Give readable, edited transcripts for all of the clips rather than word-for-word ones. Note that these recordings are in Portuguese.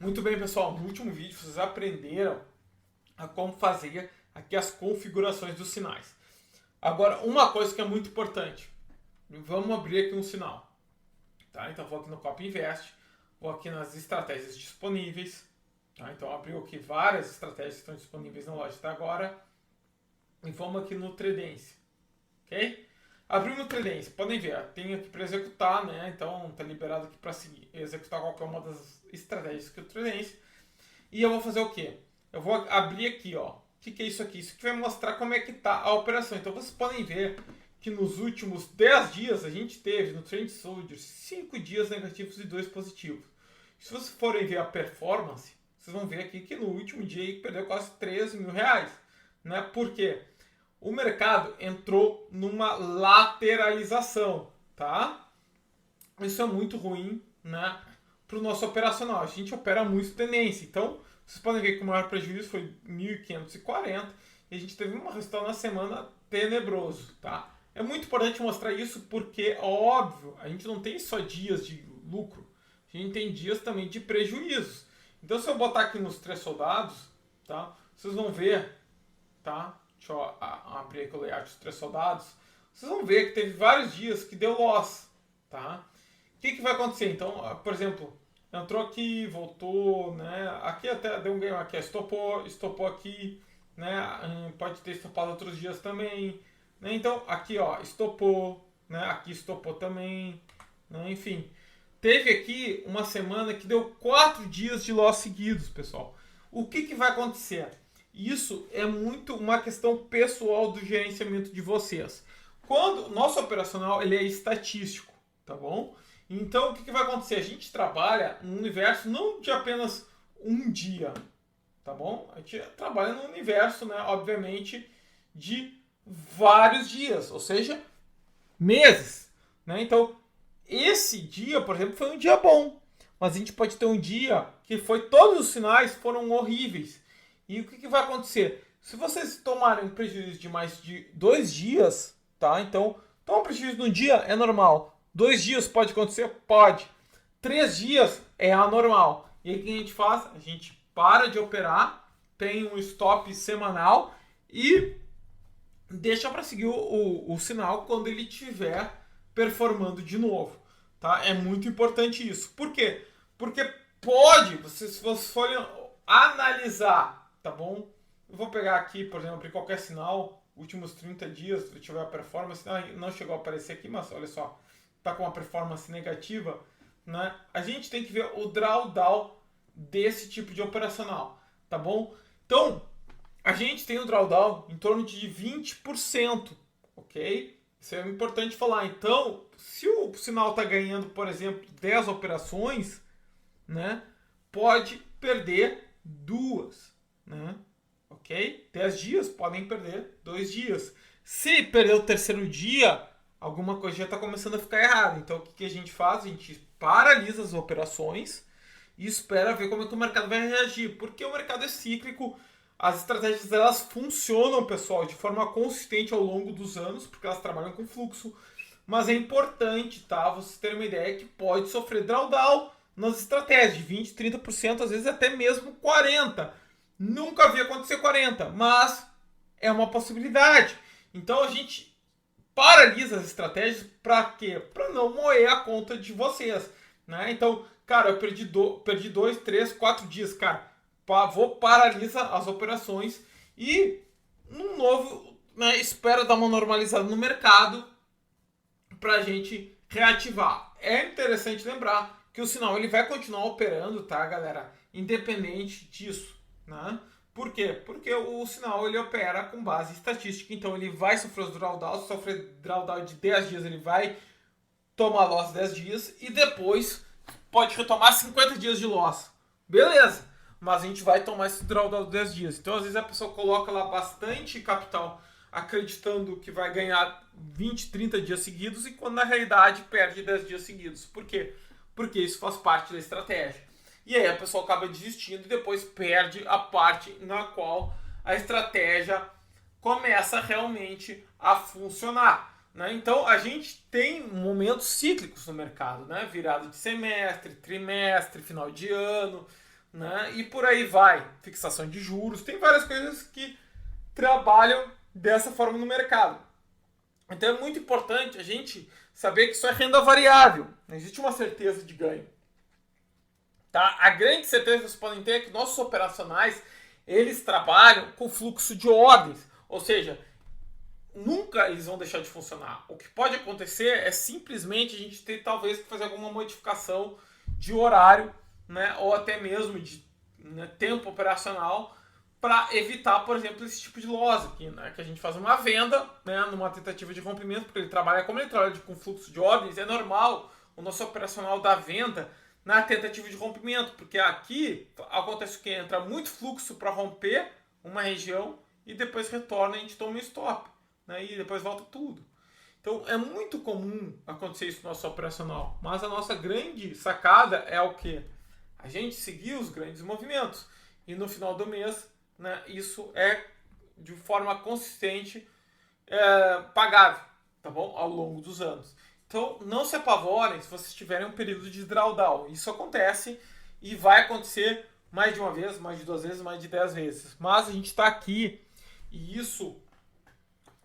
Muito bem, pessoal. No último vídeo vocês aprenderam a como fazer aqui as configurações dos sinais. Agora, uma coisa que é muito importante. Vamos abrir aqui um sinal. Tá? Então, vou aqui no Copy Invest. Vou aqui nas estratégias disponíveis. Tá? Então, abriu aqui várias estratégias que estão disponíveis na loja até agora. E vamos aqui no Tradence. Ok? Abriu no Tradence. Podem ver, tem aqui para executar, né? Então, está liberado aqui para executar qualquer uma das estratégias que o Tradence. E eu vou fazer o quê? Eu vou abrir aqui, ó. O que é isso aqui? Isso aqui vai mostrar como é que está a operação. Então, vocês podem ver que nos últimos 10 dias a gente teve no Trend Soldier 5 dias negativos e 2 positivos. Se vocês forem ver a performance, vocês vão ver aqui que no último dia ele perdeu quase 13 mil reais. Né? Por quê? O mercado entrou numa lateralização, tá? Isso é muito ruim, né, para o nosso operacional. A gente opera muito tendência. Então, vocês podem ver que o maior prejuízo foi 1.540 e a gente teve um resultado na semana tenebroso, tá? É muito importante mostrar isso porque, óbvio, a gente não tem só dias de lucro, a gente tem dias também de prejuízos. Então, se eu botar aqui nos 3 soldados, tá? Vocês vão ver, tá? Deixa eu abrir aqui o layout dos 3 soldados. Vocês vão ver que teve vários dias que deu loss, tá? O que vai acontecer? Então, por exemplo, entrou aqui, voltou, né? Aqui até deu um ganho, aqui estopou aqui, né? Pode ter estopado outros dias também, né? Então, aqui, ó, estopou, né? Aqui estopou também, né? Enfim, teve aqui uma semana que deu 4 dias de loss seguidos, pessoal. O que vai acontecer? Isso é muito uma questão pessoal do gerenciamento de vocês. Quando o nosso operacional ele é estatístico, tá bom? Então, o que vai acontecer? A gente trabalha num universo não de apenas um dia, tá bom? A gente trabalha num universo, né, obviamente, de vários dias, ou seja, meses, né? Então, esse dia, por exemplo, foi um dia bom, mas a gente pode ter um dia que todos os sinais foram horríveis. E o que vai acontecer? Se vocês tomarem um prejuízo de mais de 2 dias, tá? Então, tomar um prejuízo num dia é normal. 2 dias pode acontecer? Pode. 3 dias é anormal. E aí o que a gente faz? A gente para de operar, tem um stop semanal e deixa para seguir o sinal quando ele estiver performando de novo. Tá? É muito importante isso. Por quê? Porque pode, se vocês forem analisar, tá bom? Eu vou pegar aqui, por exemplo, abrir qualquer sinal, últimos 30 dias, se tiver a performance, não chegou a aparecer aqui, mas olha só, tá com uma performance negativa, né? A gente tem que ver o drawdown desse tipo de operacional, tá bom? Então, a gente tem o drawdown em torno de 20%, ok? Isso é importante falar. Então, se o sinal está ganhando, por exemplo, 10 operações, né, pode perder 2, né? Ok? 10 dias podem perder 2 dias. Se perder o terceiro dia, alguma coisa já está começando a ficar errada. Então, o que a gente faz? A gente paralisa as operações e espera ver como é que o mercado vai reagir. Porque o mercado é cíclico. As estratégias elas funcionam, pessoal, de forma consistente ao longo dos anos, porque elas trabalham com fluxo. Mas é importante, tá? Vocês terem uma ideia que pode sofrer drawdown nas estratégias de 20%, 30%, às vezes até mesmo 40%. Nunca vi acontecer 40%, mas é uma possibilidade. Então a gente paralisa as estratégias para quê? Para não moer a conta de vocês, né? Então, cara, eu perdi 2, 3, 4 dias, cara. Vou paralisar as operações e no novo, né, espera dar uma normalizada no mercado para a gente reativar. É interessante lembrar que o sinal ele vai continuar operando, tá, galera? Independente disso, né? Por quê? Porque o sinal ele opera com base estatística, então ele vai sofrer os drawdowns, se sofrer drawdown de 10 dias ele vai tomar loss 10 dias e depois pode retomar 50 dias de loss. Beleza, mas a gente vai tomar esse drawdown de 10 dias. Então às vezes a pessoa coloca lá bastante capital acreditando que vai ganhar 20, 30 dias seguidos e quando na realidade perde 10 dias seguidos. Por quê? Porque isso faz parte da estratégia. E aí a pessoa acaba desistindo e depois perde a parte na qual a estratégia começa realmente a funcionar. Né? Então a gente tem momentos cíclicos no mercado, né? Virada de semestre, trimestre, final de ano. né? E por aí vai. Fixação de juros, tem várias coisas que trabalham dessa forma no mercado. Então é muito importante a gente saber que isso é renda variável. Não existe uma certeza de ganho. Tá? A grande certeza que vocês podem ter é que nossos operacionais eles trabalham com fluxo de ordens. Ou seja, nunca eles vão deixar de funcionar. O que pode acontecer é simplesmente a gente ter talvez que fazer alguma modificação de horário, né, ou até mesmo de tempo operacional para evitar, por exemplo, esse tipo de loss aqui, né, que a gente faz uma venda, né, numa tentativa de rompimento, porque como ele trabalha com fluxo de ordens, é normal o nosso operacional da venda na tentativa de rompimento, porque aqui acontece o que? Entra muito fluxo para romper uma região e depois retorna e a gente toma um stop, né, e depois volta tudo. Então é muito comum acontecer isso no nosso operacional, mas a nossa grande sacada é o que? A gente seguir os grandes movimentos e no final do mês, né, isso é de forma consistente pagável, tá bom? Ao longo dos anos. Então não se apavorem se vocês tiverem um período de drawdown. Isso acontece e vai acontecer mais de uma vez, mais de 2 vezes, mais de 10 vezes. Mas a gente está aqui e isso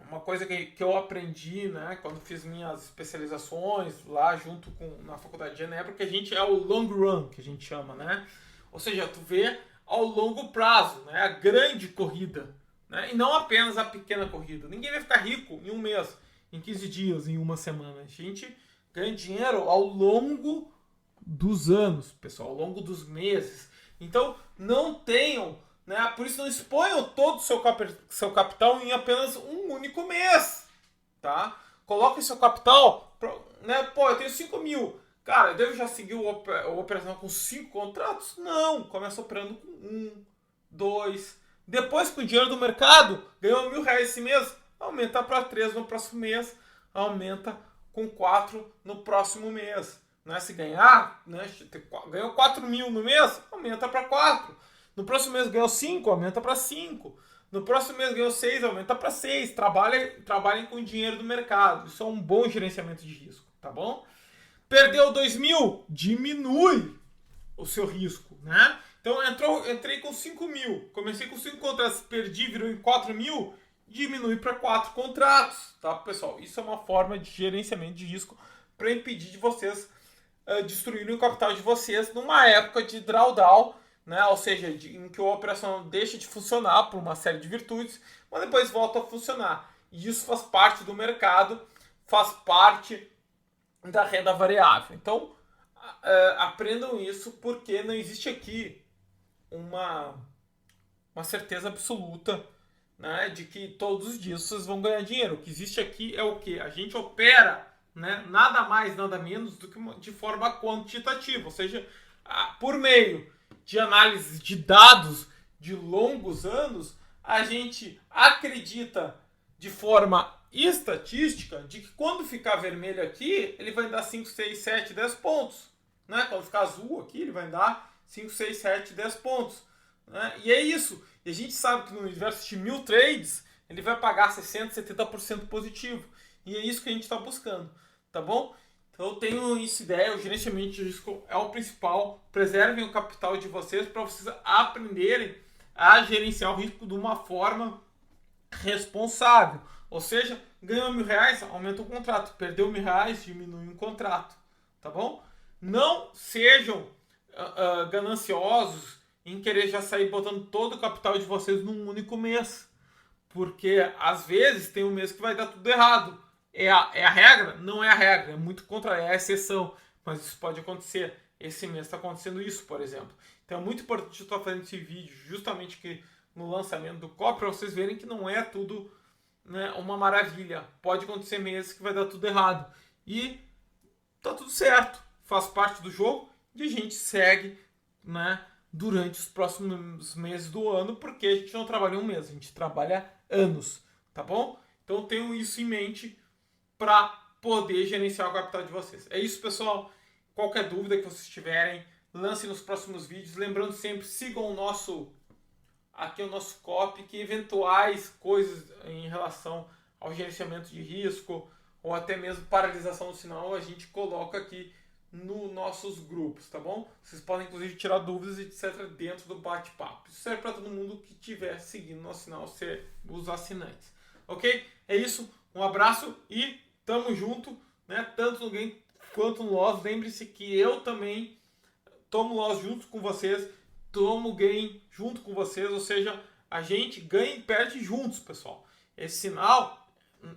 uma coisa que eu aprendi, né, quando fiz minhas especializações lá junto na Faculdade de Genebra, que a gente é o long run, que a gente chama, né? Ou seja, tu vê ao longo prazo, né, a grande corrida, né, e não apenas a pequena corrida. Ninguém vai ficar rico em um mês, em 15 dias, em uma semana. A gente ganha dinheiro ao longo dos anos, pessoal, ao longo dos meses. Então, não tenham, né, por isso não exponham todo o seu capital em apenas um único mês, tá? Coloquem seu capital, né, pô, eu tenho 5 mil. Cara, eu devo já seguir o operacional com 5 contratos? Não, começa operando com 1, 2. Depois, com o dinheiro do mercado, ganhou R$1.000 esse mês, aumenta para 3 no próximo mês, aumenta com 4 no próximo mês. Né? Se ganhar, né, ganhou 4 mil no mês, aumenta para 4. No próximo mês ganhou 5, aumenta para 5. No próximo mês ganhou 6, aumenta para 6. Trabalhem com o dinheiro do mercado. Isso é um bom gerenciamento de risco, tá bom? Perdeu 2 mil, diminui o seu risco, né? Então entrei com 5 mil, comecei com 5 contratos, perdi, virou em 4 mil, diminui para 4 contratos, tá, pessoal? Isso é uma forma de gerenciamento de risco para impedir de vocês destruírem o capital de vocês numa época de drawdown, né? Ou seja, em que a operação deixa de funcionar por uma série de virtudes, mas depois volta a funcionar. E isso faz parte do mercado, faz parte da renda variável. Então, aprendam isso, porque não existe aqui uma certeza absoluta, né, de que todos os dias vocês vão ganhar dinheiro. O que existe aqui é o que? A gente opera, né, nada mais, nada menos do que de forma quantitativa, ou seja, por meio de análise de dados de longos anos, a gente acredita de forma estatística de que quando ficar vermelho aqui, ele vai dar 5, 6, 7, 10 pontos. Né? Quando ficar azul aqui, ele vai dar 5, 6, 7, 10 pontos. Né? E é isso. E a gente sabe que no universo de 1000 trades, ele vai pagar 60%, 70% positivo. E é isso que a gente está buscando. Tá bom? Então eu tenho isso ideia, o gerenciamento de risco é o principal. Preservem o capital de vocês para vocês aprenderem a gerenciar o risco de uma forma responsável. Ou seja, ganhou R$1.000, aumenta o contrato. Perdeu R$1.000, diminui o contrato. Tá bom? Não sejam gananciosos em querer já sair botando todo o capital de vocês num único mês. Porque às vezes tem um mês que vai dar tudo errado. É a regra? Não é a regra. É muito é a exceção. Mas isso pode acontecer. Esse mês está acontecendo isso, por exemplo. Então é muito importante eu estar fazendo esse vídeo justamente que no lançamento do COP para vocês verem que não é tudo, né, uma maravilha. Pode acontecer meses que vai dar tudo errado. E tá tudo certo. Faz parte do jogo e a gente segue, né, durante os próximos meses do ano, porque a gente não trabalha um mês, a gente trabalha anos, tá bom? Então tenham isso em mente para poder gerenciar o capital de vocês. É isso, pessoal. Qualquer dúvida que vocês tiverem, lancem nos próximos vídeos. Lembrando sempre, sigam o nosso copy, que eventuais coisas em relação ao gerenciamento de risco ou até mesmo paralisação do sinal a gente coloca aqui nos nossos grupos, tá bom? Vocês podem, inclusive, tirar dúvidas, etc., dentro do bate-papo. Isso serve para todo mundo que estiver seguindo nosso sinal, ser os assinantes. Ok? É isso. Um abraço e tamo junto, né? Tanto no Game quanto no Loss. Lembre-se que eu também tomo Loss junto com vocês, tomo Game junto com vocês, ou seja, a gente ganha e perde juntos, pessoal. Esse sinal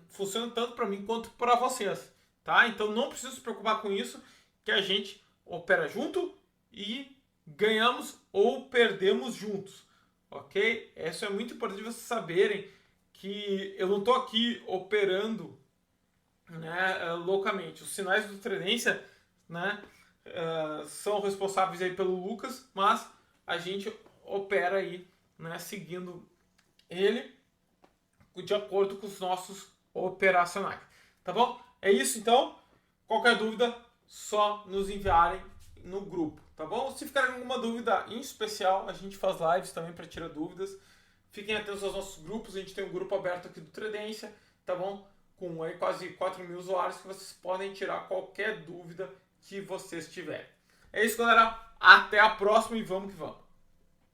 funciona tanto para mim quanto para vocês, tá? Então não precisa se preocupar com isso, que a gente opera junto e ganhamos ou perdemos juntos, ok? Isso é muito importante vocês saberem, que eu não estou aqui operando, né, loucamente. Os sinais do Tredência, né, são responsáveis aí pelo Lucas, mas a gente opera aí, né, seguindo ele de acordo com os nossos operacionais, tá bom? É isso então. Qualquer dúvida, só nos enviarem no grupo, tá bom? Se ficarem alguma dúvida em especial, a gente faz lives também para tirar dúvidas. Fiquem atentos aos nossos grupos, a gente tem um grupo aberto aqui do Tredência, tá bom? Com aí quase 4.000 usuários que vocês podem tirar qualquer dúvida que vocês tiverem. É isso, galera. Até a próxima e vamos que vamos.